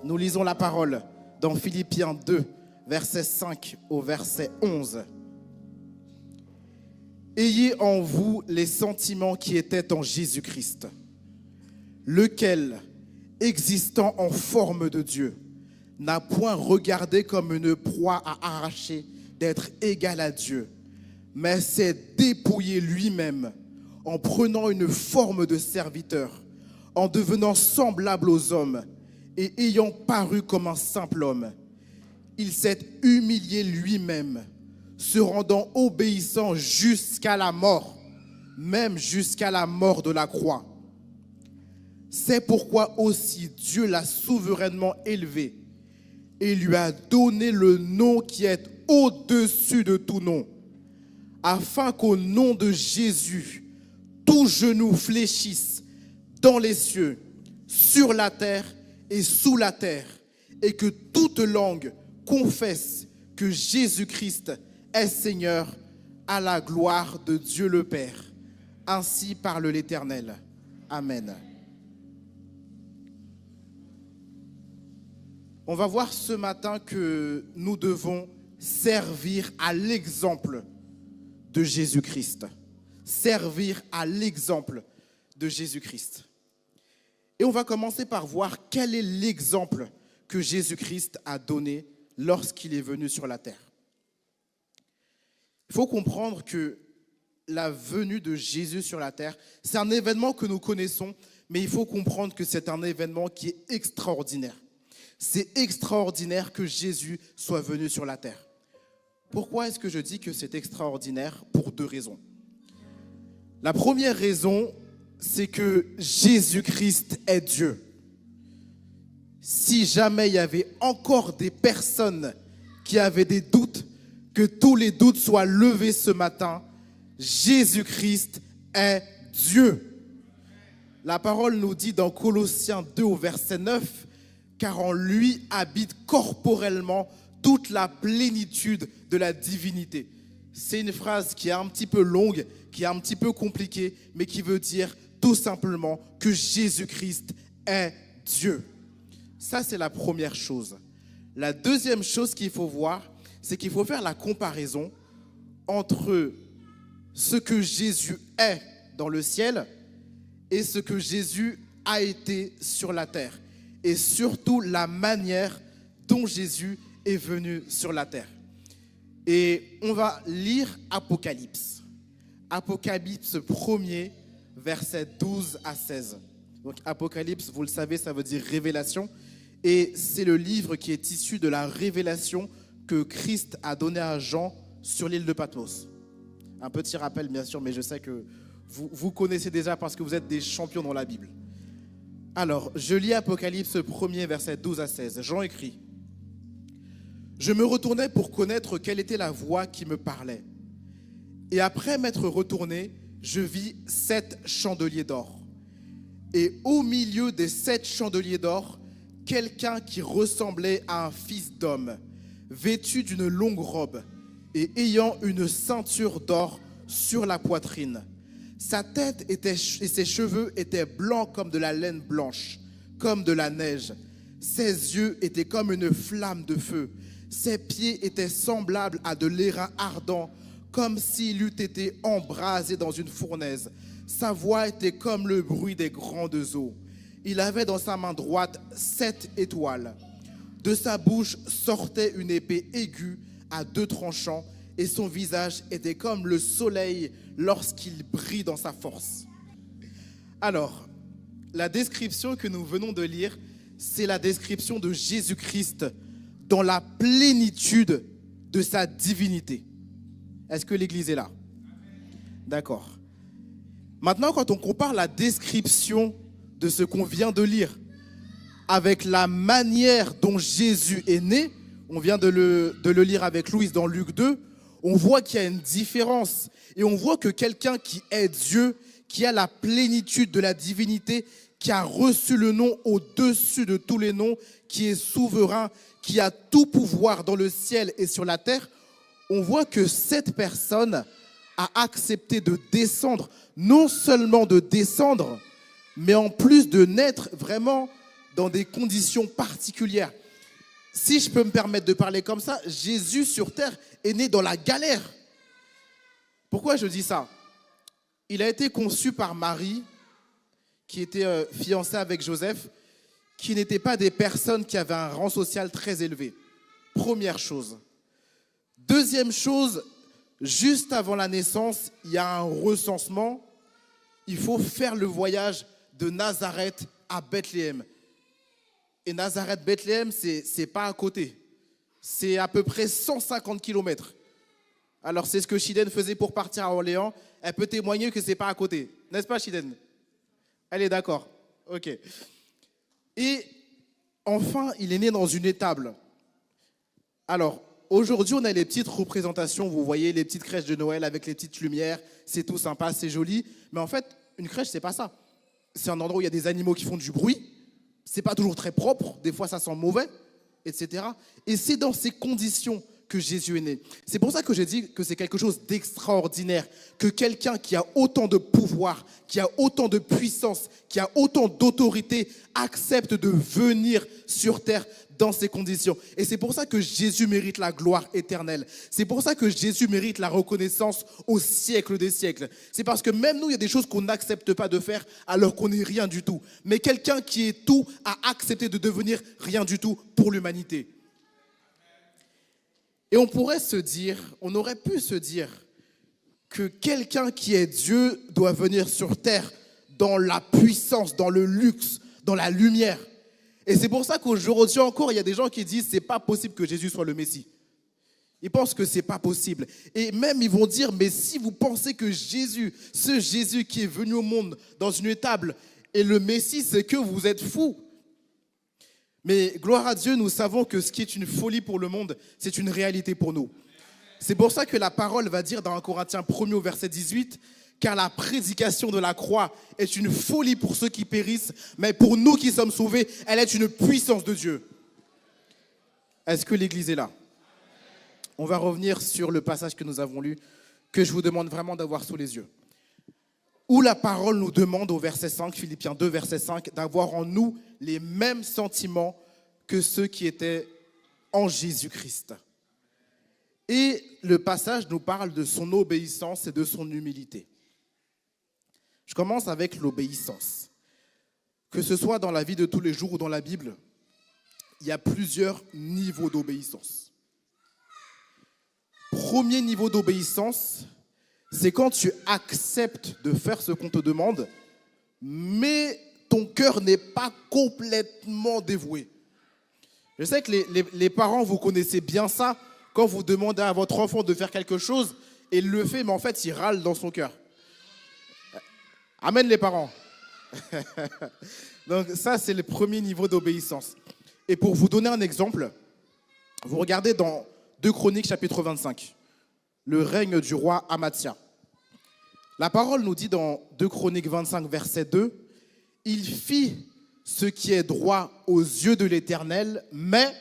Nous lisons la parole dans Philippiens 2, verset 5 au verset 11. Ayez en vous les sentiments qui étaient en Jésus-Christ, lequel, existant en forme de Dieu, n'a point regardé comme une proie à arracher d'être égal à Dieu, mais s'est dépouillé lui-même en prenant une forme de serviteur, en devenant semblable aux hommes et ayant paru comme un simple homme. Il s'est humilié lui-même, se rendant obéissant jusqu'à la mort, même jusqu'à la mort de la croix. C'est pourquoi aussi Dieu l'a souverainement élevé et lui a donné le nom qui est au-dessus de tout nom, afin qu'au nom de Jésus, tout genou fléchisse dans les cieux, sur la terre et sous la terre, et que toute langue confesse que Jésus-Christ est Seigneur, à la gloire de Dieu le Père. Ainsi parle l'Éternel. Amen. On va voir ce matin que nous devons servir à l'exemple de Jésus-Christ. Servir à l'exemple de Jésus-Christ. Et on va commencer par voir quel est l'exemple que Jésus-Christ a donné lorsqu'il est venu sur la terre. Il faut comprendre que la venue de Jésus sur la terre, c'est un événement que nous connaissons, mais il faut comprendre que c'est un événement qui est extraordinaire. C'est extraordinaire que Jésus soit venu sur la terre. Pourquoi est-ce que je dis que c'est extraordinaire? Pour deux raisons. La première raison, c'est que Jésus-Christ est Dieu. Si jamais il y avait encore des personnes qui avaient des doutes, que tous les doutes soient levés ce matin. Jésus-Christ est Dieu. La parole nous dit dans Colossiens 2 au verset 9, car en lui habite corporellement toute la plénitude de la divinité. C'est une phrase qui est un petit peu longue, qui est un petit peu compliquée, mais qui veut dire tout simplement que Jésus-Christ est Dieu. Ça, c'est la première chose. La deuxième chose qu'il faut voir, c'est qu'il faut faire la comparaison entre ce que Jésus est dans le ciel et ce que Jésus a été sur la terre. Et surtout la manière dont Jésus est venu sur la terre. Et on va lire Apocalypse. Apocalypse 1er, versets 12 à 16. Donc Apocalypse, vous le savez, ça veut dire révélation. Et c'est le livre qui est issu de la révélation que Christ a donné à Jean sur l'île de Patmos. Un petit rappel, bien sûr, mais je sais que vous connaissez déjà parce que vous êtes des champions dans la Bible. Alors, je lis Apocalypse 1er, versets 12 à 16. Jean écrit: « Je me retournai pour connaître quelle était la voix qui me parlait. Et après m'être retourné, je vis 7 chandeliers d'or. Et au milieu des 7 chandeliers d'or, quelqu'un qui ressemblait à un fils d'homme, vêtu d'une longue robe et ayant une ceinture d'or sur la poitrine. Sa tête et ses cheveux étaient blancs comme de la laine blanche, comme de la neige. Ses yeux étaient comme une flamme de feu. Ses pieds étaient semblables à de l'airain ardent, comme s'il eût été embrasé dans une fournaise. Sa voix était comme le bruit des grandes eaux. Il avait dans sa main droite 7 étoiles. De sa bouche sortait une épée aiguë à 2 tranchants, et son visage était comme le soleil lorsqu'il brille dans sa force. » Alors, la description que nous venons de lire, c'est la description de Jésus-Christ dans la plénitude de sa divinité. Est-ce que l'Église est là? D'accord. Maintenant, quand on compare la description de ce qu'on vient de lire avec la manière dont Jésus est né, on vient de le lire avec Louise dans Luc 2, on voit qu'il y a une différence. Et on voit que quelqu'un qui est Dieu, qui a la plénitude de la divinité, qui a reçu le nom au-dessus de tous les noms, qui est souverain, qui a tout pouvoir dans le ciel et sur la terre, on voit que cette personne a accepté de descendre, non seulement de descendre, mais en plus de naître vraiment dans des conditions particulières. Si je peux me permettre de parler comme ça, Jésus sur terre est né dans la galère. Pourquoi je dis ça? Il a été conçu par Marie, qui était fiancée avec Joseph, qui n'étaient pas des personnes qui avaient un rang social très élevé. Première chose. Deuxième chose, juste avant la naissance, il y a un recensement. Il faut faire le voyage de Nazareth à Bethléem. Et Nazareth-Bethléem, c'est pas à côté. C'est à peu près 150 km. Alors, c'est ce que Chiden faisait pour partir à Orléans. Elle peut témoigner que c'est pas à côté. N'est-ce pas, Chiden? Elle est d'accord. OK. Et enfin, il est né dans une étable. Alors, aujourd'hui, on a les petites représentations. Vous voyez les petites crèches de Noël avec les petites lumières. C'est tout sympa, c'est joli. Mais en fait, une crèche, c'est pas ça. C'est un endroit où il y a des animaux qui font du bruit. C'est pas toujours très propre. Des fois, ça sent mauvais, etc. Et c'est dans ces conditions que Jésus est né. C'est pour ça que j'ai dit que c'est quelque chose d'extraordinaire, que quelqu'un qui a autant de pouvoir, qui a autant de puissance, qui a autant d'autorité, accepte de venir sur terre dans ces conditions. Et c'est pour ça que Jésus mérite la gloire éternelle. C'est pour ça que Jésus mérite la reconnaissance au siècle des siècles. C'est parce que même nous, il y a des choses qu'on n'accepte pas de faire alors qu'on n'est rien du tout. Mais quelqu'un qui est tout a accepté de devenir rien du tout pour l'humanité. Et on pourrait se dire, on aurait pu se dire que quelqu'un qui est Dieu doit venir sur terre dans la puissance, dans le luxe, dans la lumière. Et c'est pour ça qu'aujourd'hui encore, il y a des gens qui disent c'est pas possible que Jésus soit le Messie. Ils pensent que c'est pas possible. Et même ils vont dire, mais si vous pensez que Jésus, ce Jésus qui est venu au monde dans une étable, est le Messie, c'est que vous êtes fous. Mais gloire à Dieu, nous savons que ce qui est une folie pour le monde, c'est une réalité pour nous. C'est pour ça que la parole va dire dans 1 Corinthiens 1 au verset 18, car la prédication de la croix est une folie pour ceux qui périssent, mais pour nous qui sommes sauvés, elle est une puissance de Dieu. Est-ce que l'Église est là? On va revenir sur le passage que nous avons lu, que je vous demande vraiment d'avoir sous les yeux. Où la parole nous demande au verset 5, Philippiens 2, verset 5, d'avoir en nous les mêmes sentiments que ceux qui étaient en Jésus-Christ. Et le passage nous parle de son obéissance et de son humilité. Je commence avec l'obéissance. Que ce soit dans la vie de tous les jours ou dans la Bible, il y a plusieurs niveaux d'obéissance. Premier niveau d'obéissance, c'est quand tu acceptes de faire ce qu'on te demande, mais ton cœur n'est pas complètement dévoué. Je sais que les parents, vous connaissez bien ça, quand vous demandez à votre enfant de faire quelque chose, et il le fait, mais en fait, il râle dans son cœur. Amen les parents. Donc ça, c'est le premier niveau d'obéissance. Et pour vous donner un exemple, vous regardez dans 2 Chroniques chapitre 25, le règne du roi Amathia. La parole nous dit dans 2 Chroniques 25, verset 2, « Il fit ce qui est droit aux yeux de l'Éternel, mais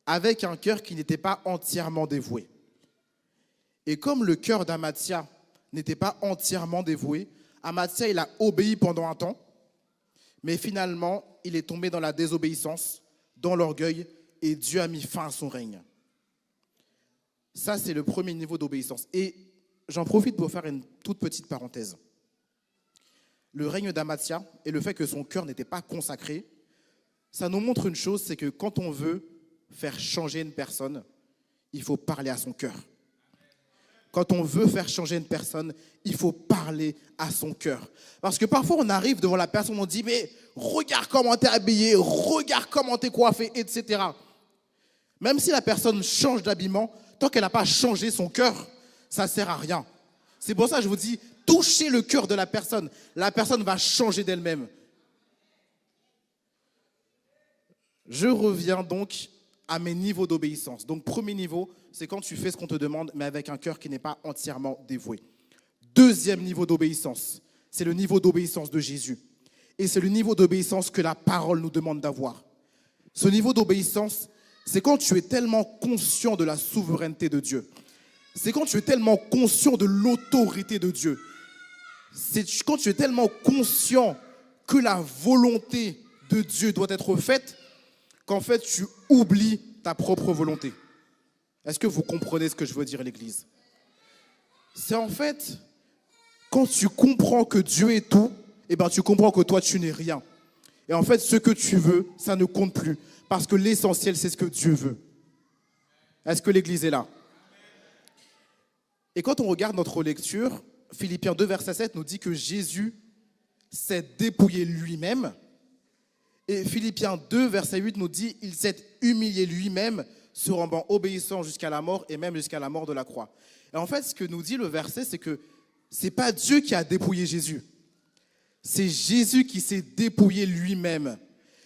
avec un cœur qui n'était pas entièrement dévoué. » Et comme le cœur d'Amathia n'était pas entièrement dévoué, Amathia, il a obéi pendant un temps, mais finalement, il est tombé dans la désobéissance, dans l'orgueil, et Dieu a mis fin à son règne. Ça, c'est le premier niveau d'obéissance. Et j'en profite pour faire une toute petite parenthèse. Le règne d'Amathia et le fait que son cœur n'était pas consacré, ça nous montre une chose, c'est que quand on veut faire changer une personne, il faut parler à son cœur. Quand on veut faire changer une personne, il faut parler à son cœur. Parce que parfois, on arrive devant la personne, on dit, mais regarde comment t'es habillé, regarde comment t'es coiffé, etc. Même si la personne change d'habillement, tant qu'elle n'a pas changé son cœur, ça ne sert à rien. C'est pour ça que je vous dis, touchez le cœur de la personne. La personne va changer d'elle-même. Je reviens donc à mes niveaux d'obéissance. Donc, premier niveau, c'est quand tu fais ce qu'on te demande, mais avec un cœur qui n'est pas entièrement dévoué. Deuxième niveau d'obéissance, c'est le niveau d'obéissance de Jésus. Et c'est le niveau d'obéissance que la parole nous demande d'avoir. Ce niveau d'obéissance, c'est quand tu es tellement conscient de la souveraineté de Dieu. C'est quand tu es tellement conscient de l'autorité de Dieu. C'est quand tu es tellement conscient que la volonté de Dieu doit être faite qu'en fait tu oublies ta propre volonté. Est-ce que vous comprenez ce que je veux dire, l'Église? C'est en fait, quand tu comprends que Dieu est tout, eh ben tu comprends que toi tu n'es rien. Et en fait, ce que tu veux, ça ne compte plus. Parce que l'essentiel, c'est ce que Dieu veut. Est-ce que l'Église est là? Et quand on regarde notre lecture, Philippiens 2, verset 7 nous dit que Jésus s'est dépouillé lui-même. Et Philippiens 2, verset 8 nous dit qu'il s'est humilié lui-même, se rendant obéissant jusqu'à la mort et même jusqu'à la mort de la croix. Et en fait, ce que nous dit le verset, c'est que ce n'est pas Dieu qui a dépouillé Jésus. C'est Jésus qui s'est dépouillé lui-même.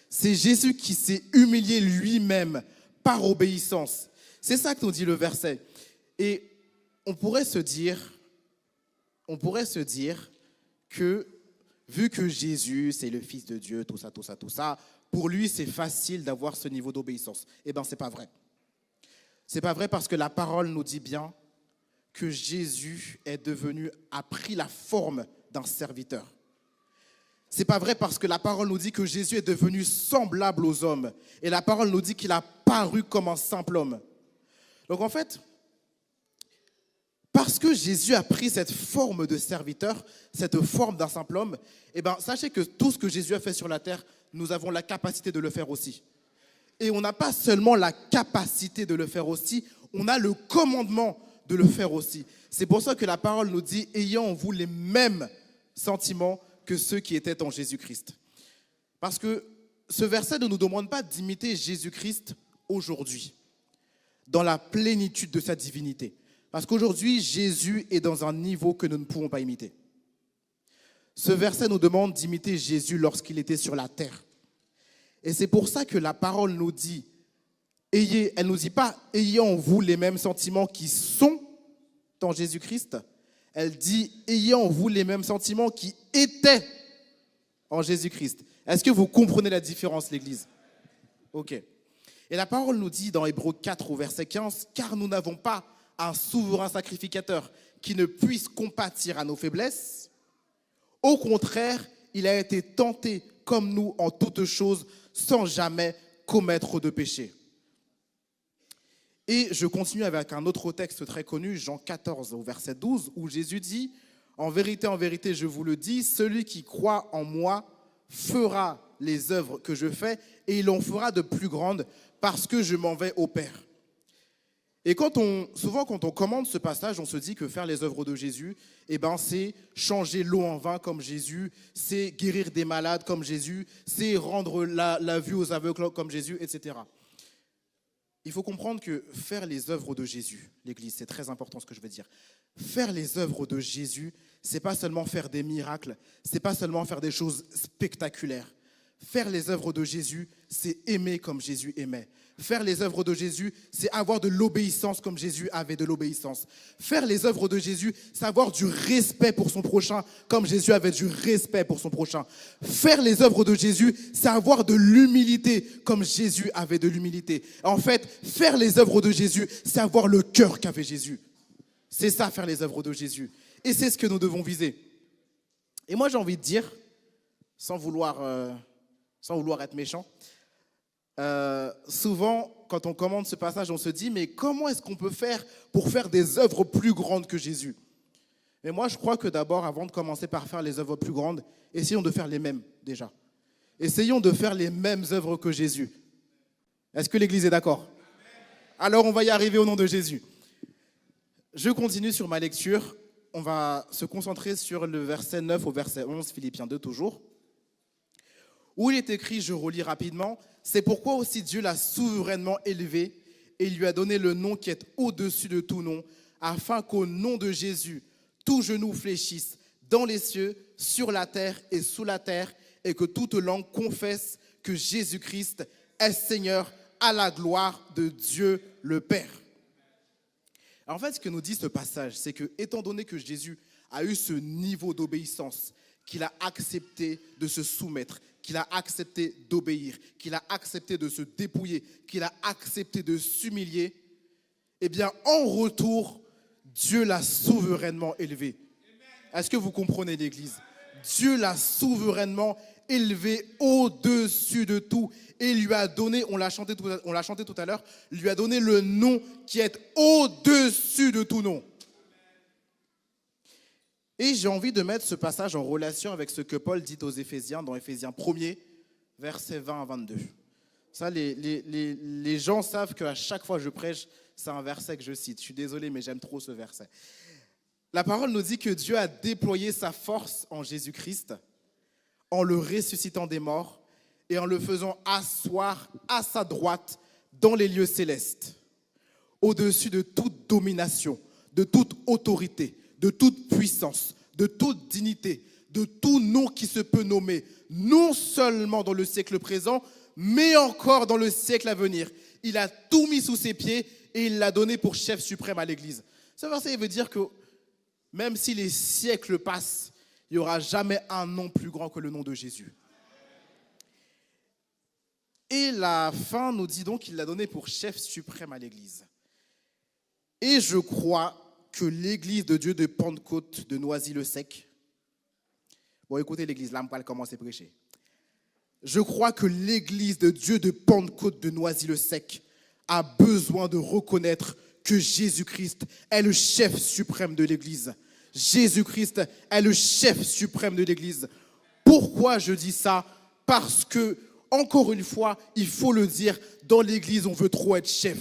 C'est Jésus qui s'est humilié lui-même par obéissance. C'est ça que nous dit le verset. Et on pourrait se dire que vu que Jésus, c'est le Fils de Dieu, tout ça, pour lui, c'est facile d'avoir ce niveau d'obéissance. Eh bien, ce n'est pas vrai. Ce n'est pas vrai parce que la parole nous dit bien que Jésus a pris la forme d'un serviteur. Ce n'est pas vrai parce que la parole nous dit que Jésus est devenu semblable aux hommes. Et la parole nous dit qu'il a paru comme un simple homme. Donc en fait, parce que Jésus a pris cette forme de serviteur, cette forme d'un simple homme, eh bien, sachez que tout ce que Jésus a fait sur la terre, nous avons la capacité de le faire aussi. Et on n'a pas seulement la capacité de le faire aussi, on a le commandement de le faire aussi. C'est pour ça que la parole nous dit « ayant en vous les mêmes sentiments que ceux qui étaient en Jésus-Christ ». Parce que ce verset ne nous demande pas d'imiter Jésus-Christ aujourd'hui, dans la plénitude de sa divinité. Parce qu'aujourd'hui, Jésus est dans un niveau que nous ne pouvons pas imiter. Ce verset nous demande d'imiter Jésus lorsqu'il était sur la terre. Et c'est pour ça que la parole nous dit, elle ne nous dit pas, ayez en vous les mêmes sentiments qui sont en Jésus-Christ. Elle dit, ayez en vous les mêmes sentiments qui étaient en Jésus-Christ. Est-ce que vous comprenez la différence, l'Église? Ok. Et la parole nous dit dans Hébreux 4 au verset 15, car nous n'avons pas un souverain sacrificateur qui ne puisse compatir à nos faiblesses. Au contraire, il a été tenté comme nous en toutes choses, sans jamais commettre de péché. Et je continue avec un autre texte très connu, Jean 14 au verset 12, où Jésus dit, en vérité, je vous le dis, celui qui croit en moi fera les œuvres que je fais et il en fera de plus grandes parce que je m'en vais au Père. Et souvent quand on commande ce passage, on se dit que faire les œuvres de Jésus, c'est changer l'eau en vin comme Jésus, c'est guérir des malades comme Jésus, c'est rendre la vue aux aveugles comme Jésus, etc. Il faut comprendre que faire les œuvres de Jésus, l'Église, c'est très important ce que je veux dire. Faire les œuvres de Jésus, c'est pas seulement faire des miracles, c'est pas seulement faire des choses spectaculaires. Faire les œuvres de Jésus, c'est aimer comme Jésus aimait. Faire les œuvres de Jésus, c'est avoir de l'obéissance comme Jésus avait de l'obéissance. Faire les œuvres de Jésus, c'est avoir du respect pour son prochain comme Jésus avait du respect pour son prochain. Faire les œuvres de Jésus, c'est avoir de l'humilité comme Jésus avait de l'humilité. En fait, faire les œuvres de Jésus, c'est avoir le cœur qu'avait Jésus. C'est ça, faire les œuvres de Jésus. Et c'est ce que nous devons viser. Et moi, j'ai envie de dire, sans vouloir être méchant, souvent, quand on commande ce passage, on se dit, mais comment est-ce qu'on peut faire pour faire des œuvres plus grandes que Jésus? Mais moi, je crois que d'abord, avant de commencer par faire les œuvres plus grandes, essayons de faire les mêmes déjà. Essayons de faire les mêmes œuvres que Jésus. Est-ce que l'Église est d'accord? Alors, on va y arriver au nom de Jésus. Je continue sur ma lecture. On va se concentrer sur le verset 9 au verset 11, Philippiens 2 toujours, où il est écrit, je relis rapidement, « C'est pourquoi aussi Dieu l'a souverainement élevé et il lui a donné le nom qui est au-dessus de tout nom, afin qu'au nom de Jésus, tout genou fléchisse dans les cieux, sur la terre et sous la terre, et que toute langue confesse que Jésus-Christ est Seigneur à la gloire de Dieu le Père. » En fait, ce que nous dit ce passage, c'est que, étant donné que Jésus a eu ce niveau d'obéissance, qu'il a accepté de se soumettre, qu'il a accepté d'obéir, qu'il a accepté de se dépouiller, qu'il a accepté de s'humilier, eh bien, en retour, Dieu l'a souverainement élevé. Est-ce que vous comprenez l'Église? Dieu l'a souverainement élevé au-dessus de tout. Et il lui a donné, on l'a chanté tout à l'heure, lui a donné le nom qui est au-dessus de tout nom. Et j'ai envie de mettre ce passage en relation avec ce que Paul dit aux Éphésiens, dans Éphésiens 1er, versets 20 à 22. Ça, les gens savent qu'à chaque fois que je prêche, c'est un verset que je cite. Je suis désolé, mais j'aime trop ce verset. La parole nous dit que Dieu a déployé sa force en Jésus-Christ, en le ressuscitant des morts et en le faisant asseoir à sa droite dans les lieux célestes, au-dessus de toute domination, de toute autorité, de toute puissance, de toute dignité, de tout nom qui se peut nommer, non seulement dans le siècle présent, mais encore dans le siècle à venir. Il a tout mis sous ses pieds et il l'a donné pour chef suprême à l'Église. Ce verset veut dire que même si les siècles passent, il n'y aura jamais un nom plus grand que le nom de Jésus. Et la fin nous dit donc qu'il l'a donné pour chef suprême à l'Église. Et je crois que l'Église de Dieu de Pentecôte de Noisy-le-Sec, bon écoutez l'Église, là on va commencer à prêcher. Je crois que l'Église de Dieu de Pentecôte de Noisy-le-Sec a besoin de reconnaître que Jésus-Christ est le chef suprême de l'Église. Jésus-Christ est le chef suprême de l'Église. Pourquoi je dis ça? Parce que, encore une fois, il faut le dire, dans l'Église, on veut trop être chef.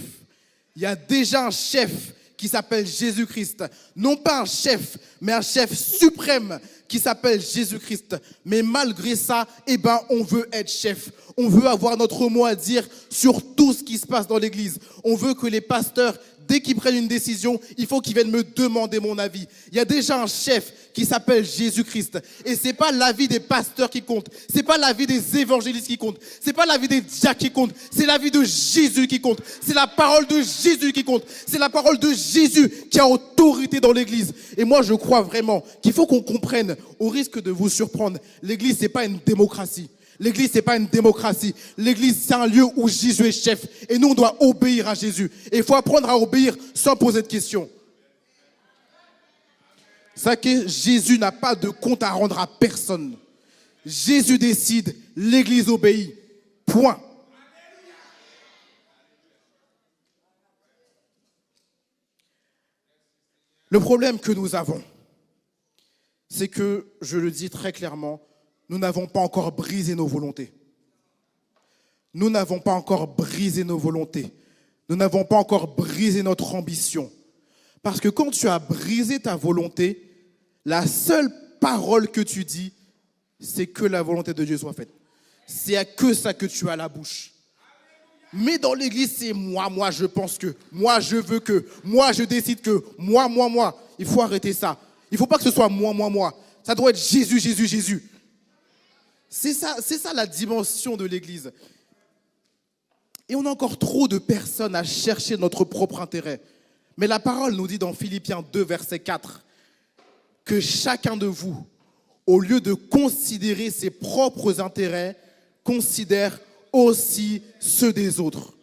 Il y a déjà un chef qui s'appelle Jésus-Christ. Non pas un chef, mais un chef suprême qui s'appelle Jésus-Christ. Mais malgré ça, on veut être chef. On veut avoir notre mot à dire sur tout ce qui se passe dans l'Église. On veut que les pasteurs, dès qu'ils prennent une décision, il faut qu'ils viennent me demander mon avis. Il y a déjà un chef qui s'appelle Jésus-Christ. Et ce n'est pas l'avis des pasteurs qui compte. Ce n'est pas l'avis des évangélistes qui compte. Ce n'est pas l'avis des diacres qui compte. C'est l'avis de Jésus qui compte. C'est la parole de Jésus qui compte. C'est la parole de Jésus qui a autorité dans l'Église. Et moi, je crois vraiment qu'il faut qu'on comprenne, au risque de vous surprendre, l'Église, ce n'est pas une démocratie. L'Église, ce n'est pas une démocratie. L'Église, c'est un lieu où Jésus est chef. Et nous, on doit obéir à Jésus. Et il faut apprendre à obéir sans poser de questions. C'est que Jésus n'a pas de compte à rendre à personne. Jésus décide, l'Église obéit. Point. Le problème que nous avons, c'est que, je le dis très clairement, nous n'avons pas encore brisé nos volontés. Nous n'avons pas encore brisé nos volontés. Nous n'avons pas encore brisé notre ambition. Parce que quand tu as brisé ta volonté, la seule parole que tu dis, c'est que la volonté de Dieu soit faite. C'est que ça que tu as à la bouche. Mais dans l'église, c'est moi, je pense que, moi, je veux que, moi, je décide que, moi. Il faut arrêter ça. Il ne faut pas que ce soit moi. Ça doit être Jésus, Jésus, Jésus. C'est ça la dimension de l'église. Et on a encore trop de personnes à chercher notre propre intérêt. Mais la parole nous dit dans Philippiens 2, verset 4, que chacun de vous, au lieu de considérer ses propres intérêts, considère aussi ceux des autres.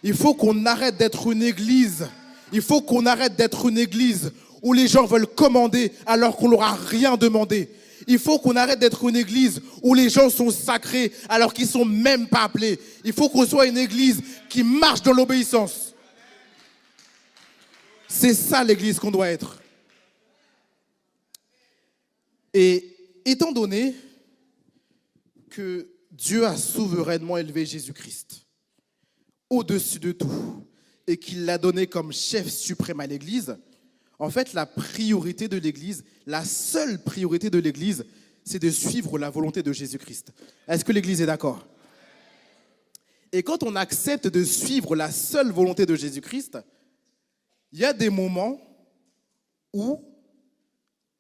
Il faut qu'on arrête d'être une église. Il faut qu'on arrête d'être une église où les gens veulent commander alors qu'on leur a rien demandé. Il faut qu'on arrête d'être une église où les gens sont sacrés alors qu'ils ne sont même pas appelés. Il faut qu'on soit une église qui marche dans l'obéissance. C'est ça l'église qu'on doit être. Et étant donné que Dieu a souverainement élevé Jésus-Christ au-dessus de tout et qu'il l'a donné comme chef suprême à l'église, en fait, la priorité de l'Église, la seule priorité de l'Église, c'est de suivre la volonté de Jésus-Christ. Est-ce que l'Église est d'accord? Et quand on accepte de suivre la seule volonté de Jésus-Christ, il y a des moments où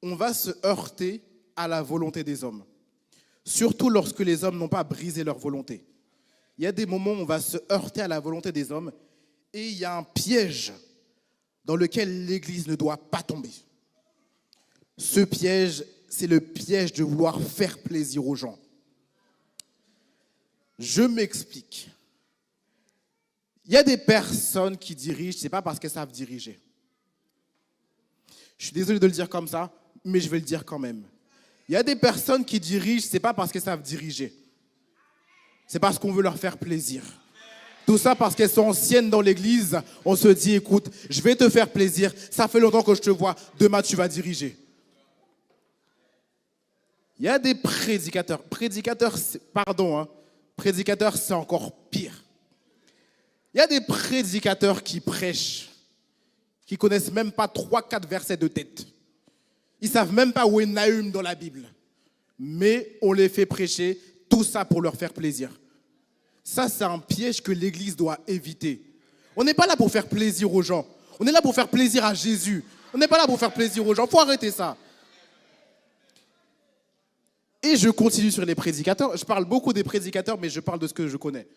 on va se heurter à la volonté des hommes. Surtout lorsque les hommes n'ont pas brisé leur volonté. Il y a des moments où on va se heurter à la volonté des hommes et il y a un piège dans lequel l'Église ne doit pas tomber. Ce piège, c'est le piège de vouloir faire plaisir aux gens. Je m'explique. Il y a des personnes qui dirigent, ce n'est pas parce qu'elles savent diriger. Je suis désolé de le dire comme ça, mais je vais le dire quand même. Il y a des personnes qui dirigent, ce n'est pas parce qu'elles savent diriger. C'est parce qu'on veut leur faire plaisir. Tout ça parce qu'elles sont anciennes dans l'église. On se dit, écoute, je vais te faire plaisir. Ça fait longtemps que je te vois. Demain, tu vas diriger. Il y a des prédicateurs. Prédicateurs, c'est encore pire. Il y a des prédicateurs qui prêchent, qui ne connaissent même pas 3-4 versets de tête. Ils ne savent même pas où est Nahum dans la Bible. Mais on les fait prêcher, tout ça pour leur faire plaisir. Ça, c'est un piège que l'Église doit éviter. On n'est pas là pour faire plaisir aux gens. On est là pour faire plaisir à Jésus. On n'est pas là pour faire plaisir aux gens. Il faut arrêter ça. Et je continue sur les prédicateurs. Je parle beaucoup des prédicateurs, mais je parle de ce que je connais.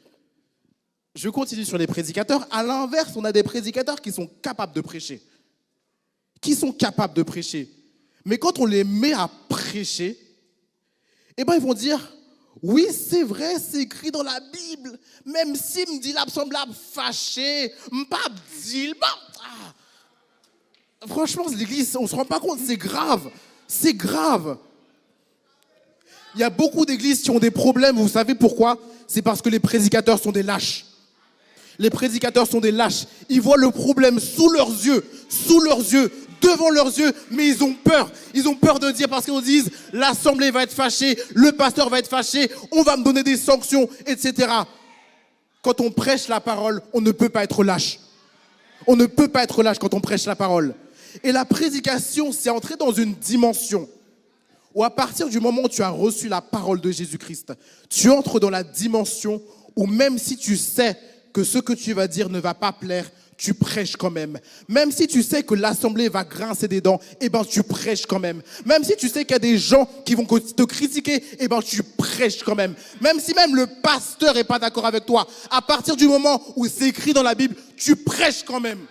Je continue sur les prédicateurs. À l'inverse, on a des prédicateurs qui sont capables de prêcher. Mais quand on les met à prêcher, eh ben ils vont dire, oui, c'est vrai, c'est écrit dans la Bible. Même si me dit semblable fâché, m'pas dit, franchement, l'Église, on ne se rend pas compte, c'est grave. C'est grave. Il y a beaucoup d'églises qui ont des problèmes, vous savez pourquoi? C'est parce que les prédicateurs sont des lâches. Les prédicateurs sont des lâches. Ils voient le problème sous leurs yeux, devant leurs yeux, mais ils ont peur. Ils ont peur de dire parce qu'ils disent l'assemblée va être fâchée, le pasteur va être fâché, on va me donner des sanctions, etc. Quand on prêche la parole, on ne peut pas être lâche. On ne peut pas être lâche quand on prêche la parole. Et la prédication, c'est entrer dans une dimension où à partir du moment où tu as reçu la parole de Jésus-Christ, tu entres dans la dimension où même si tu sais que ce que tu vas dire ne va pas plaire, tu prêches quand même. Même si tu sais que l'assemblée va grincer des dents, eh ben tu prêches quand même. Même si tu sais qu'il y a des gens qui vont te critiquer, eh ben tu prêches quand même. Même si même le pasteur n'est pas d'accord avec toi, à partir du moment où c'est écrit dans la Bible, tu prêches quand même.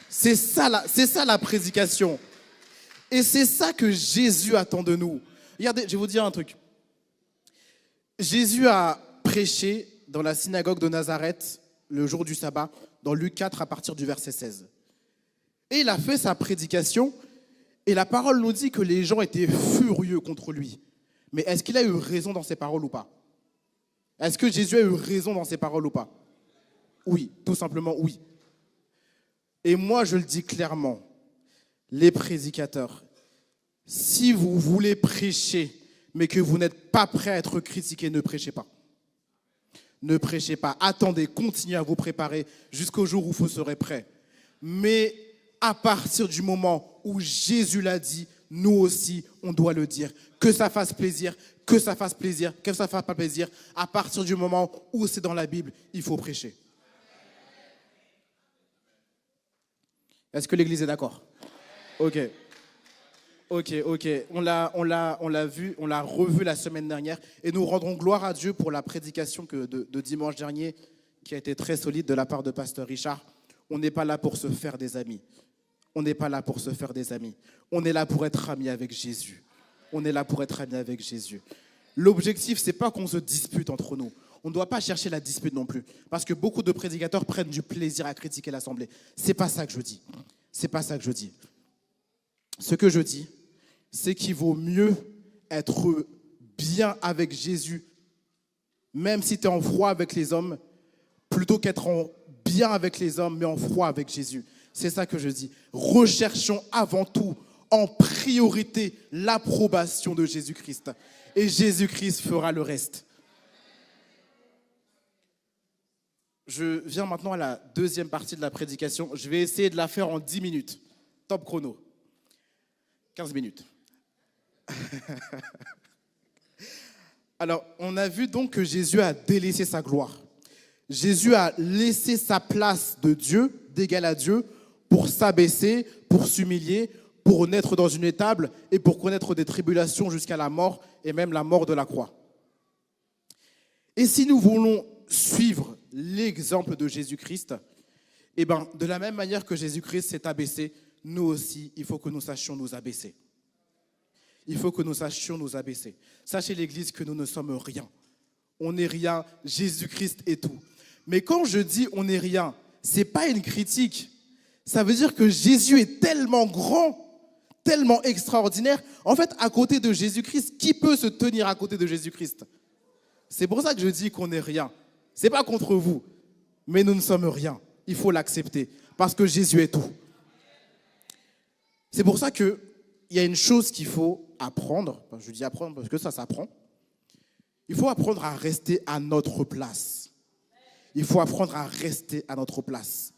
C'est ça la prédication. Et c'est ça que Jésus attend de nous. Regardez, je vais vous dire un truc. Jésus a prêché dans la synagogue de Nazareth le jour du sabbat, dans Luc 4 à partir du verset 16. Et il a fait sa prédication et la parole nous dit que les gens étaient furieux contre lui. Mais est-ce qu'il a eu raison dans ses paroles ou pas? Est-ce que Jésus a eu raison dans ses paroles ou pas? Oui, tout simplement oui. Et moi je le dis clairement, les prédicateurs, si vous voulez prêcher, mais que vous n'êtes pas prêt à être critiqué, ne prêchez pas. Ne prêchez pas. Attendez, continuez à vous préparer jusqu'au jour où vous serez prêts. Mais à partir du moment où Jésus l'a dit, nous aussi, on doit le dire. Que ça fasse plaisir, que ça fasse plaisir, que ça fasse pas plaisir. À partir du moment où c'est dans la Bible, il faut prêcher. Est-ce que l'Église est d'accord? Ok. On l'a vu, on l'a revu la semaine dernière et nous rendrons gloire à Dieu pour la prédication de dimanche dernier qui a été très solide de la part de Pasteur Richard. On n'est pas là pour se faire des amis. On n'est pas là pour se faire des amis. On est là pour être amis avec Jésus. On est là pour être amis avec Jésus. L'objectif, c'est pas qu'on se dispute entre nous. On ne doit pas chercher la dispute non plus. Parce que beaucoup de prédicateurs prennent du plaisir à critiquer l'assemblée. C'est pas ça que je dis. C'est pas ça que je dis. Ce que je dis, c'est qu'il vaut mieux être bien avec Jésus, même si tu es en froid avec les hommes, plutôt qu'être bien avec les hommes, mais en froid avec Jésus. C'est ça que je dis. Recherchons avant tout, en priorité, l'approbation de Jésus-Christ. Et Jésus-Christ fera le reste. Je viens maintenant à la deuxième partie de la prédication. Je vais essayer de la faire en 10 minutes. Top chrono. 15 minutes. Alors, on a vu donc que Jésus a délaissé sa gloire. Jésus a laissé sa place de Dieu, d'égal à Dieu, pour s'abaisser, pour s'humilier, pour naître dans une étable et pour connaître des tribulations jusqu'à la mort et même la mort de la croix. Et si nous voulons suivre l'exemple de Jésus-Christ, eh ben, de la même manière que Jésus-Christ s'est abaissé, nous aussi, il faut que nous sachions nous abaisser. Il faut que nous sachions nous abaisser. Sachez l'Église que nous ne sommes rien. On n'est rien, Jésus-Christ est tout. Mais quand je dis on n'est rien, ce n'est pas une critique. Ça veut dire que Jésus est tellement grand, tellement extraordinaire. En fait, à côté de Jésus-Christ, qui peut se tenir à côté de Jésus-Christ? C'est pour ça que je dis qu'on n'est rien. Ce n'est pas contre vous, mais nous ne sommes rien. Il faut l'accepter, parce que Jésus est tout. C'est pour ça qu'il y a une chose qu'il faut apprendre. Je dis apprendre parce que ça s'apprend. Il faut apprendre à rester à notre place. Il faut apprendre à rester à notre place.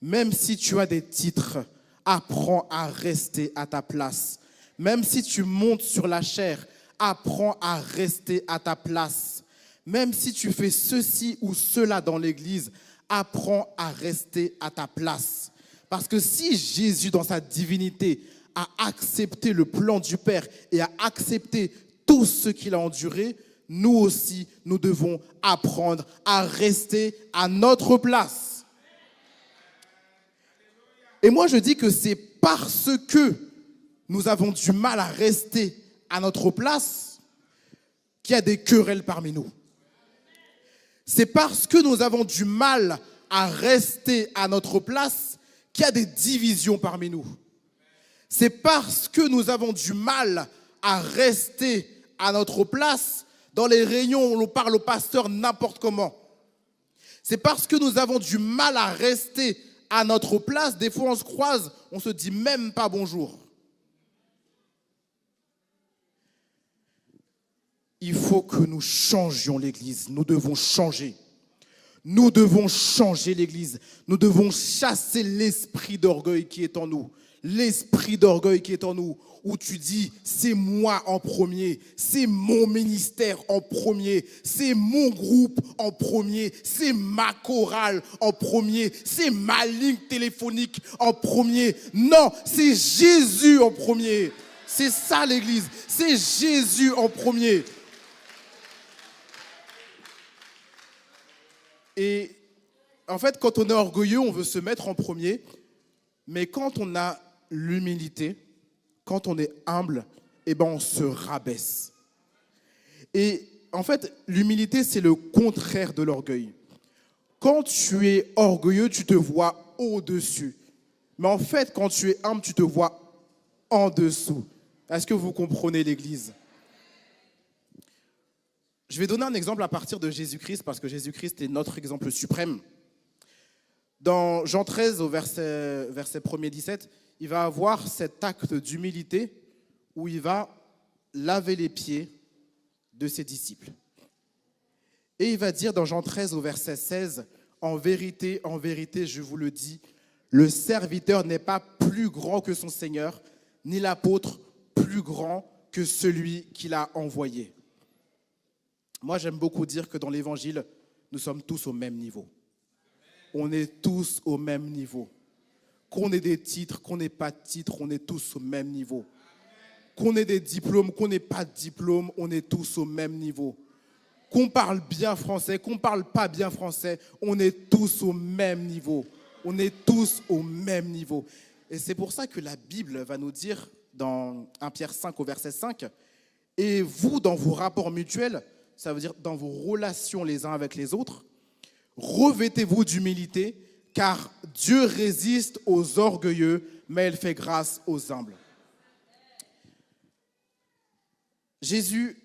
Même si tu as des titres, apprends à rester à ta place. Même si tu montes sur la chair, apprends à rester à ta place. Même si tu fais ceci ou cela dans l'église, apprends à rester à ta place. Parce que si Jésus, dans sa divinité, a accepté le plan du Père et a accepté tout ce qu'il a enduré, nous aussi, nous devons apprendre à rester à notre place. Et moi, je dis que c'est parce que nous avons du mal à rester à notre place qu'il y a des querelles parmi nous. C'est parce que nous avons du mal à rester à notre place qu'il y a des divisions parmi nous. C'est parce que nous avons du mal à rester à notre place dans les réunions où l'on parle au pasteur n'importe comment. C'est parce que nous avons du mal à rester à notre place. Des fois, on se croise, on ne se dit même pas bonjour. Il faut que nous changions l'Église. Nous devons changer. Nous devons changer l'Église. Nous devons chasser l'esprit d'orgueil qui est en nous. L'esprit d'orgueil qui est en nous, où tu dis, c'est moi en premier, c'est mon ministère en premier, c'est mon groupe en premier, c'est ma chorale en premier, c'est ma ligne téléphonique en premier. Non, c'est Jésus en premier. C'est ça l'Église, c'est Jésus en premier. Et en fait, quand on est orgueilleux, on veut se mettre en premier, mais quand on a l'humilité, quand on est humble, eh ben on se rabaisse. Et en fait, l'humilité, c'est le contraire de l'orgueil. Quand tu es orgueilleux, tu te vois au-dessus. Mais en fait, quand tu es humble, tu te vois en dessous. Est-ce que vous comprenez l'Église? Je vais donner un exemple à partir de Jésus-Christ, parce que Jésus-Christ est notre exemple suprême. Dans Jean 13, au verset 1er 17, il va avoir cet acte d'humilité où il va laver les pieds de ses disciples. Et il va dire dans Jean 13, au verset 16, en vérité, je vous le dis, le serviteur n'est pas plus grand que son Seigneur, ni l'apôtre plus grand que celui qui l'a envoyé. Moi, j'aime beaucoup dire que dans l'Évangile, nous sommes tous au même niveau. On est tous au même niveau. Qu'on ait des titres, qu'on n'ait pas de titres, on est tous au même niveau. Qu'on ait des diplômes, qu'on n'ait pas de diplôme, on est tous au même niveau. Qu'on parle bien français, qu'on ne parle pas bien français, on est tous au même niveau. On est tous au même niveau. Et c'est pour ça que la Bible va nous dire dans 1 Pierre 5 au verset 5, « Et vous, dans vos rapports mutuels, ça veut dire dans vos relations les uns avec les autres, revêtez-vous d'humilité, car Dieu résiste aux orgueilleux, mais il fait grâce aux humbles. » Jésus,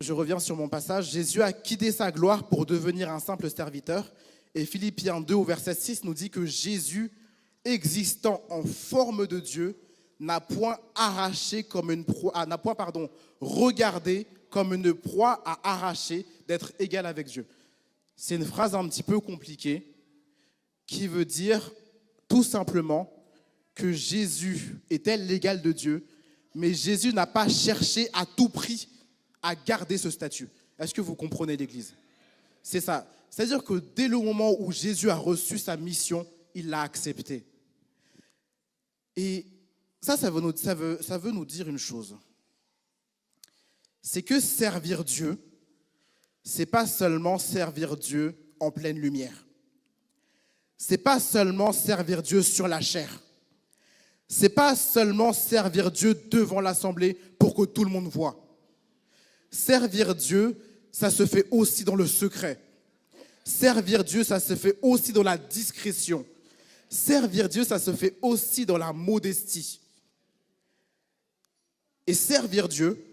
je reviens sur mon passage, Jésus a quitté sa gloire pour devenir un simple serviteur. Et Philippiens 2 au verset 6 nous dit que Jésus, existant en forme de Dieu, n'a point regardé comme une proie à arracher d'être égal avec Dieu. C'est une phrase un petit peu compliquée qui veut dire tout simplement que Jésus était l'égal de Dieu, mais Jésus n'a pas cherché à tout prix à garder ce statut. Est-ce que vous comprenez l'Église? C'est ça. C'est-à-dire que dès le moment où Jésus a reçu sa mission, il l'a acceptée. Et ça veut nous dire une chose. C'est que servir Dieu, c'est pas seulement servir Dieu en pleine lumière. C'est pas seulement servir Dieu sur la chair. C'est pas seulement servir Dieu devant l'assemblée pour que tout le monde voit. Servir Dieu, ça se fait aussi dans le secret. Servir Dieu, ça se fait aussi dans la discrétion. Servir Dieu, ça se fait aussi dans la modestie. Et servir Dieu,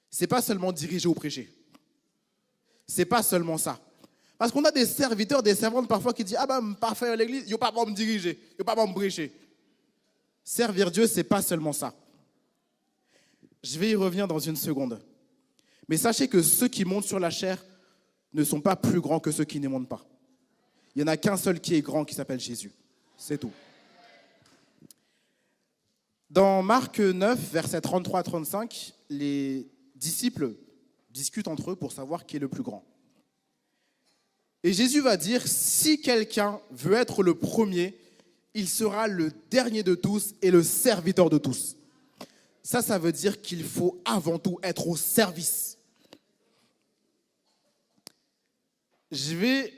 c'est pas seulement diriger ou prêcher. C'est pas seulement ça. Parce qu'on a des serviteurs, des servantes parfois qui disent « Ah ben, pas faire l'église, il n'y a pas me diriger, il n'y a pas me prêcher. » Servir Dieu, c'est pas seulement ça. Je vais y revenir dans une seconde. Mais sachez que ceux qui montent sur la chair ne sont pas plus grands que ceux qui ne montent pas. Il n'y en a qu'un seul qui est grand, qui s'appelle Jésus. C'est tout. Dans Marc 9, versets 33 à 35, les disciples discutent entre eux pour savoir qui est le plus grand. Et Jésus va dire, si quelqu'un veut être le premier, il sera le dernier de tous et le serviteur de tous. Ça veut dire qu'il faut avant tout être au service. Je vais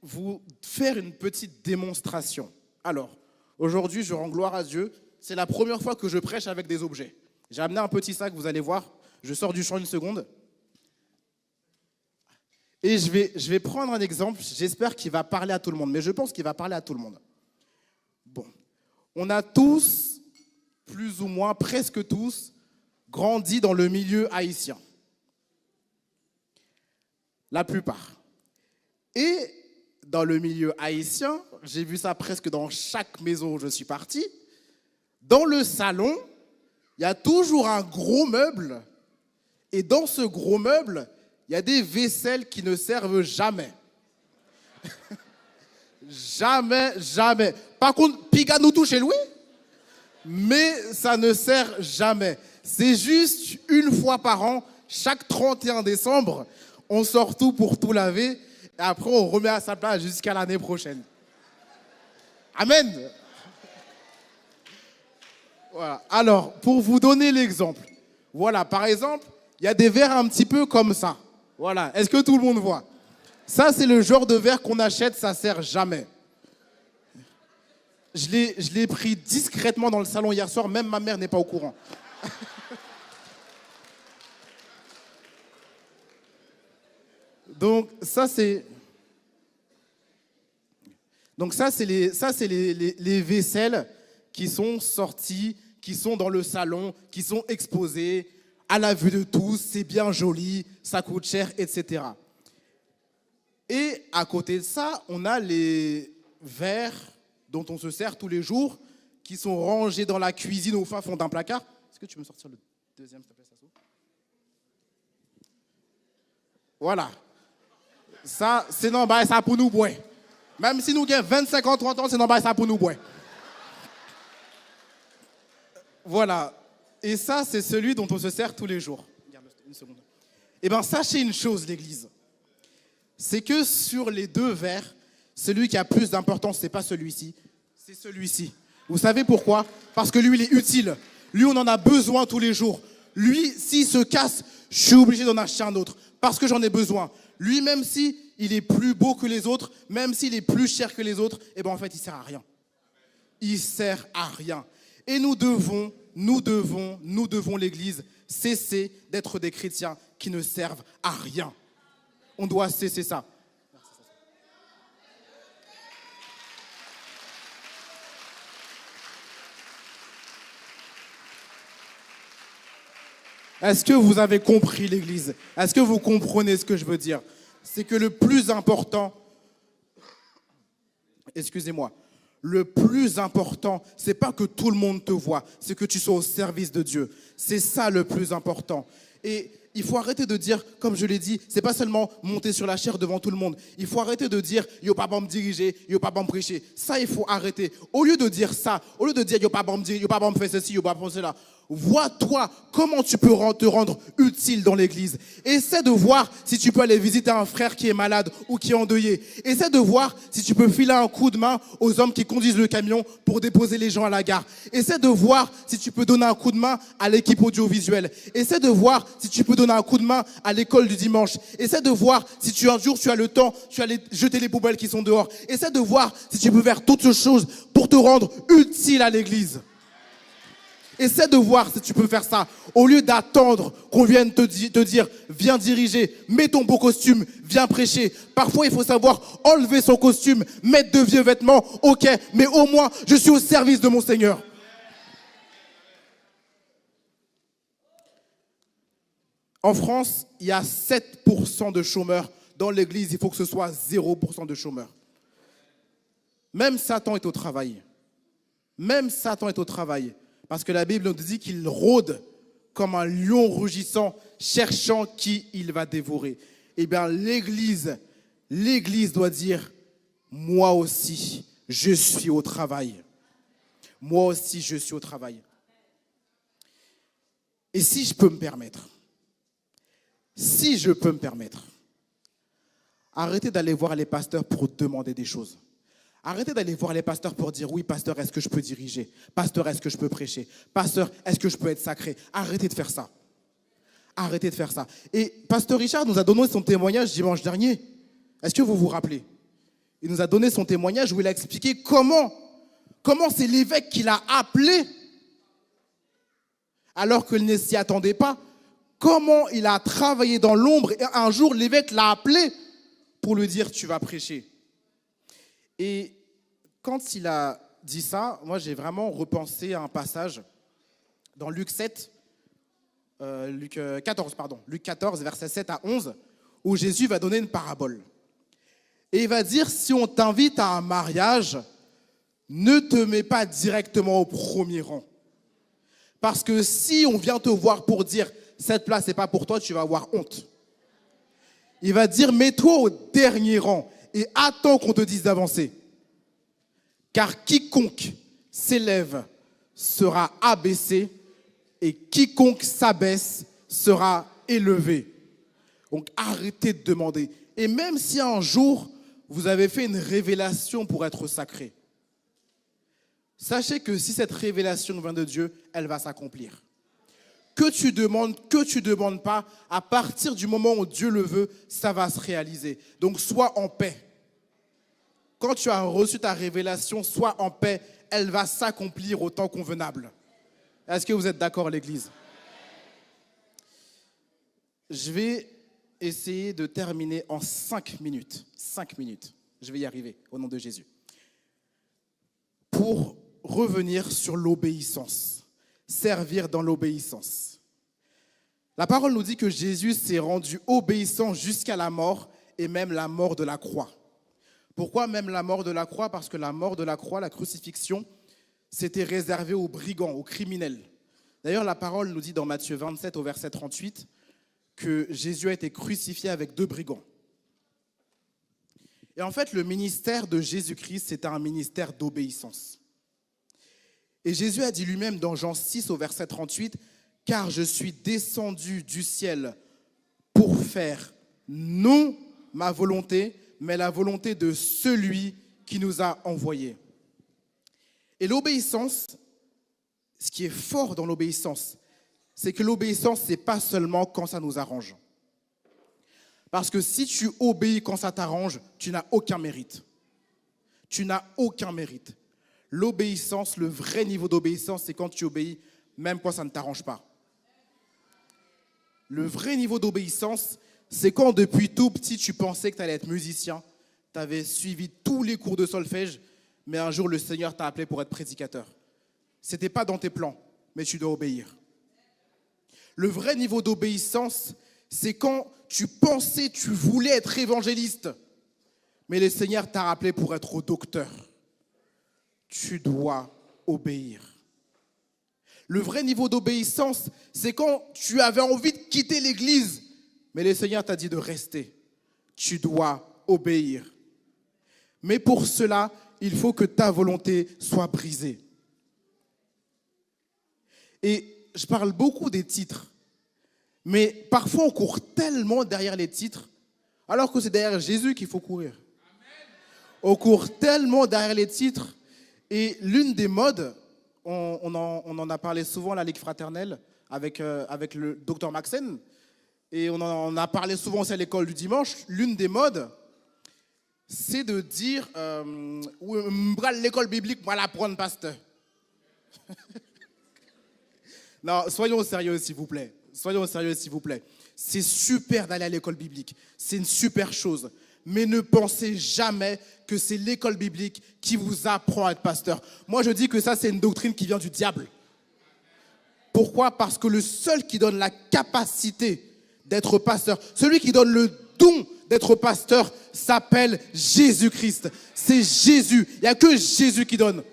vous faire une petite démonstration. Alors, aujourd'hui, je rends gloire à Dieu. C'est la première fois que je prêche avec des objets. J'ai amené un petit sac, vous allez voir. Je sors du champ une seconde. Et je vais prendre un exemple. J'espère qu'il va parler à tout le monde. Mais je pense qu'il va parler à tout le monde. Bon. On a tous, plus ou moins, presque tous, grandi dans le milieu haïtien. La plupart. Et dans le milieu haïtien, j'ai vu ça presque dans chaque maison où je suis parti, dans le salon, il y a toujours un gros meuble. Et dans ce gros meuble, il y a des vaisselles qui ne servent jamais. Jamais. Par contre, piga nous touche Louis, mais ça ne sert jamais. C'est juste une fois par an, chaque 31 décembre, on sort tout pour tout laver. Et après, on remet à sa place jusqu'à l'année prochaine. Amen. Voilà. Alors, pour vous donner l'exemple, voilà, par exemple, il y a des verres un petit peu comme ça. Voilà. Est-ce que tout le monde voit? Ça, c'est le genre de verre qu'on achète, ça ne sert jamais. Je l'ai pris discrètement dans le salon hier soir, même ma mère n'est pas au courant. Donc ça c'est les vaisselles qui sont sorties, qui sont dans le salon, qui sont exposées à la vue de tous, c'est bien joli, ça coûte cher, etc. Et à côté de ça, on a les verres dont on se sert tous les jours, qui sont rangés dans la cuisine au fin fond d'un placard. Est-ce que tu peux me sortir le deuxième, s'il te plaît, Sassou? Voilà. Ça, c'est non, bah, ça pour nous boire. Même si nous avons 25 ans, 30 ans, c'est non, bah, ça pour nous boire. Voilà. Et ça, c'est celui dont on se sert tous les jours. Regarde, une seconde. Eh bien, sachez une chose, l'Église. C'est que sur les deux verres, celui qui a plus d'importance, ce n'est pas celui-ci, c'est celui-ci. Vous savez pourquoi? Parce que lui, il est utile. Lui, on en a besoin tous les jours. Lui, s'il se casse, je suis obligé d'en acheter un autre parce que j'en ai besoin. Lui, même s'il est plus beau que les autres, même s'il est plus cher que les autres, eh ben en fait, il ne sert à rien. Il sert à rien. Et nous devons, l'Église, cesser d'être des chrétiens qui ne servent à rien. On doit cesser ça. Est-ce que vous avez compris, l'Église? Est-ce que vous comprenez ce que je veux dire? C'est que le plus important, excusez-moi, le plus important, c'est pas que tout le monde te voit, c'est que tu sois au service de Dieu. C'est ça le plus important. Et il faut arrêter de dire, comme je l'ai dit, c'est pas seulement monter sur la chair devant tout le monde. Il faut arrêter de dire, yo pas bon me diriger, yo pas bon me prêcher. Ça, il faut arrêter. Au lieu de dire ça, au lieu de dire, yo pas bon me diriger, yo pas bon me faire ceci, yo pas bon cela, vois-toi comment tu peux te rendre utile dans l'église. Essaie de voir si tu peux aller visiter un frère qui est malade ou qui est endeuillé. Essaie de voir si tu peux filer un coup de main aux hommes qui conduisent le camion pour déposer les gens à la gare. Essaie de voir si tu peux donner un coup de main à l'équipe audiovisuelle. Essaie de voir si tu peux donner un coup de main à l'école du dimanche. Essaie de voir si un jour tu as le temps, tu vas aller jeter les poubelles qui sont dehors. Essaie de voir si tu peux faire toutes ces choses pour te rendre utile à l'église. Essaie de voir si tu peux faire ça. Au lieu d'attendre qu'on vienne te dire, viens diriger, mets ton beau costume, viens prêcher. Parfois, il faut savoir enlever son costume, mettre de vieux vêtements. Ok, mais au moins, je suis au service de mon Seigneur. En France, il y a 7% de chômeurs. Dans l'église, il faut que ce soit 0% de chômeurs. Même Satan est au travail. Même Satan est au travail. Parce que la Bible nous dit qu'il rôde comme un lion rugissant, cherchant qui il va dévorer. Eh bien, l'Église doit dire, moi aussi, je suis au travail. Moi aussi, je suis au travail. Et si je peux me permettre, arrêtez d'aller voir les pasteurs pour demander des choses. Arrêtez d'aller voir les pasteurs pour dire, oui, pasteur, est-ce que je peux diriger? Pasteur, est-ce que je peux prêcher? Pasteur, est-ce que je peux être sacré? Arrêtez de faire ça. Arrêtez de faire ça. Et pasteur Richard nous a donné son témoignage dimanche dernier. Est-ce que vous vous rappelez? Il nous a donné son témoignage où il a expliqué comment c'est l'évêque qui l'a appelé alors qu'il ne s'y attendait pas. Comment il a travaillé dans l'ombre et un jour l'évêque l'a appelé pour lui dire, tu vas prêcher. Et quand il a dit ça, moi j'ai vraiment repensé à un passage dans Luc 14, versets 7 à 11, où Jésus va donner une parabole. Et il va dire, si on t'invite à un mariage, ne te mets pas directement au premier rang. Parce que si on vient te voir pour dire, cette place n'est pas pour toi, tu vas avoir honte. Il va dire, mets-toi au dernier rang et attends qu'on te dise d'avancer. Car quiconque s'élève sera abaissé et quiconque s'abaisse sera élevé. Donc arrêtez de demander. Et même si un jour, vous avez fait une révélation pour être sacré, sachez que si cette révélation vient de Dieu, elle va s'accomplir. Que tu demandes pas, à partir du moment où Dieu le veut, ça va se réaliser. Donc sois en paix. Quand tu as reçu ta révélation, sois en paix, elle va s'accomplir au temps convenable. Est-ce que vous êtes d'accord, l'Église? Je vais essayer de terminer en 5 minutes. 5 minutes. Je vais y arriver, au nom de Jésus. Pour revenir sur l'obéissance. Servir dans l'obéissance. La parole nous dit que Jésus s'est rendu obéissant jusqu'à la mort et même la mort de la croix. Pourquoi même la mort de la croix? Parce que la mort de la croix, la crucifixion, c'était réservé aux brigands, aux criminels. D'ailleurs, la parole nous dit dans Matthieu 27 au verset 38 que Jésus a été crucifié avec 2 brigands. Et en fait, le ministère de Jésus-Christ, c'était un ministère d'obéissance. Et Jésus a dit lui-même dans Jean 6 au verset 38, « Car je suis descendu du ciel pour faire non ma volonté, mais la volonté de celui qui nous a envoyés. » Et l'obéissance, ce qui est fort dans l'obéissance, c'est que l'obéissance, ce n'est pas seulement quand ça nous arrange. Parce que si tu obéis quand ça t'arrange, tu n'as aucun mérite. Tu n'as aucun mérite. L'obéissance, le vrai niveau d'obéissance, c'est quand tu obéis même quand ça ne t'arrange pas. Le vrai niveau d'obéissance, c'est quand depuis tout petit, tu pensais que tu allais être musicien, tu avais suivi tous les cours de solfège, mais un jour, le Seigneur t'a appelé pour être prédicateur. Ce n'était pas dans tes plans, mais tu dois obéir. Le vrai niveau d'obéissance, c'est quand tu pensais, tu voulais être évangéliste, mais le Seigneur t'a appelé pour être docteur. Tu dois obéir. Le vrai niveau d'obéissance, c'est quand tu avais envie de quitter l'église, mais le Seigneur t'a dit de rester. Tu dois obéir. Mais pour cela, il faut que ta volonté soit brisée. Et je parle beaucoup des titres, mais parfois on court tellement derrière les titres, alors que c'est derrière Jésus qu'il faut courir. On court tellement derrière les titres. Et l'une des modes, on en a parlé souvent à la Ligue fraternelle avec le docteur Maxen, et on en a parlé souvent aussi à l'école du dimanche, l'une des modes, c'est de dire l'école biblique, moi l'apprendre, pasteur. Non, soyons sérieux s'il vous plaît. Soyons sérieux s'il vous plaît. C'est super d'aller à l'école biblique, c'est une super chose. Mais ne pensez jamais que c'est l'école biblique qui vous apprend à être pasteur. Moi, je dis que ça, c'est une doctrine qui vient du diable. Pourquoi? Parce que le seul qui donne la capacité d'être pasteur, celui qui donne le don d'être pasteur s'appelle Jésus-Christ. C'est Jésus. Il n'y a que Jésus qui donne.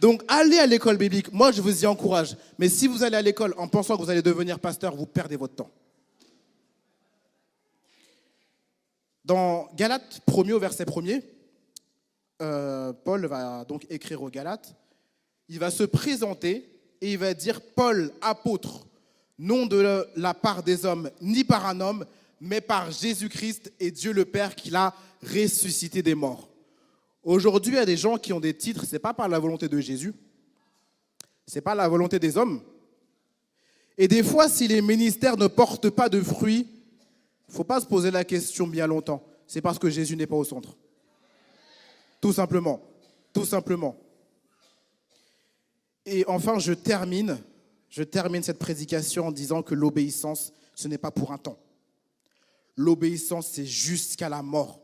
Donc, allez à l'école biblique. Moi, je vous y encourage. Mais si vous allez à l'école en pensant que vous allez devenir pasteur, vous perdez votre temps. Dans Galates 1er au verset 1er, Paul va donc écrire aux Galates. Il va se présenter et il va dire « Paul, apôtre, non de la part des hommes, ni par un homme, mais par Jésus-Christ et Dieu le Père qui l'a ressuscité des morts. » Aujourd'hui, il y a des gens qui ont des titres, ce n'est pas par la volonté de Jésus, ce n'est pas la volonté des hommes. Et des fois, si les ministères ne portent pas de fruits, il ne faut pas se poser la question bien longtemps. C'est parce que Jésus n'est pas au centre. Tout simplement. Tout simplement. Et enfin, je termine cette prédication en disant que l'obéissance, ce n'est pas pour un temps. L'obéissance, c'est jusqu'à la mort.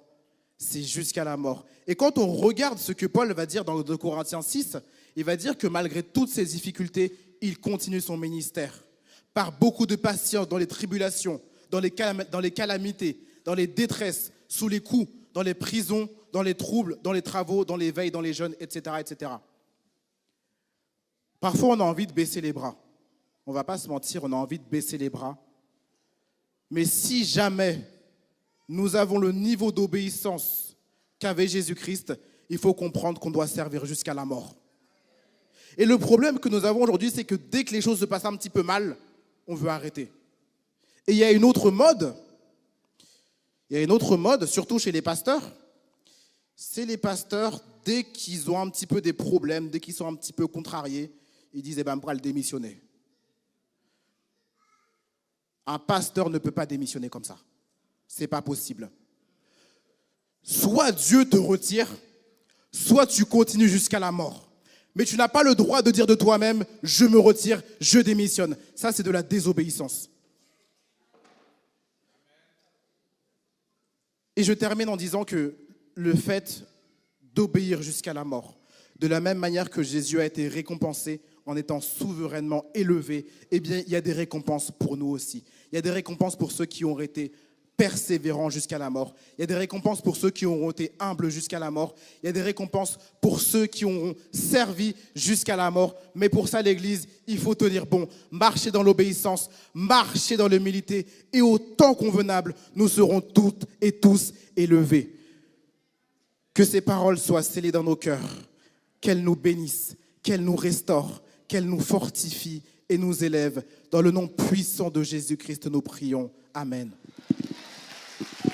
C'est jusqu'à la mort. Et quand on regarde ce que Paul va dire dans 2 Corinthiens 6, il va dire que malgré toutes ces difficultés, il continue son ministère. Par beaucoup de patience dans les tribulations, dans les calamités, dans les détresses, sous les coups, dans les prisons, dans les troubles, dans les travaux, dans les veilles, dans les jeûnes, etc., etc. Parfois, on a envie de baisser les bras. On ne va pas se mentir, on a envie de baisser les bras. Mais si jamais nous avons le niveau d'obéissance qu'avait Jésus-Christ, il faut comprendre qu'on doit servir jusqu'à la mort. Et le problème que nous avons aujourd'hui, c'est que dès que les choses se passent un petit peu mal, on veut arrêter. Et il y a une autre mode, surtout chez les pasteurs, c'est les pasteurs, dès qu'ils ont un petit peu des problèmes, dès qu'ils sont un petit peu contrariés, ils disent, on va le démissionner. Un pasteur ne peut pas démissionner comme ça. C'est pas possible. Soit Dieu te retire, soit tu continues jusqu'à la mort. Mais tu n'as pas le droit de dire de toi-même, je me retire, je démissionne. Ça, c'est de la désobéissance. Et je termine en disant que le fait d'obéir jusqu'à la mort, de la même manière que Jésus a été récompensé en étant souverainement élevé, eh bien, il y a des récompenses pour nous aussi. Il y a des récompenses pour ceux qui ont été persévérants jusqu'à la mort. Il y a des récompenses pour ceux qui auront été humbles jusqu'à la mort. Il y a des récompenses pour ceux qui auront servi jusqu'à la mort. Mais pour ça, l'Église, il faut tenir bon, marcher dans l'obéissance, marcher dans l'humilité. Et au temps convenable, nous serons toutes et tous élevés. Que ces paroles soient scellées dans nos cœurs, qu'elles nous bénissent, qu'elles nous restaurent, qu'elles nous fortifient et nous élèvent. Dans le nom puissant de Jésus-Christ, nous prions. Amen.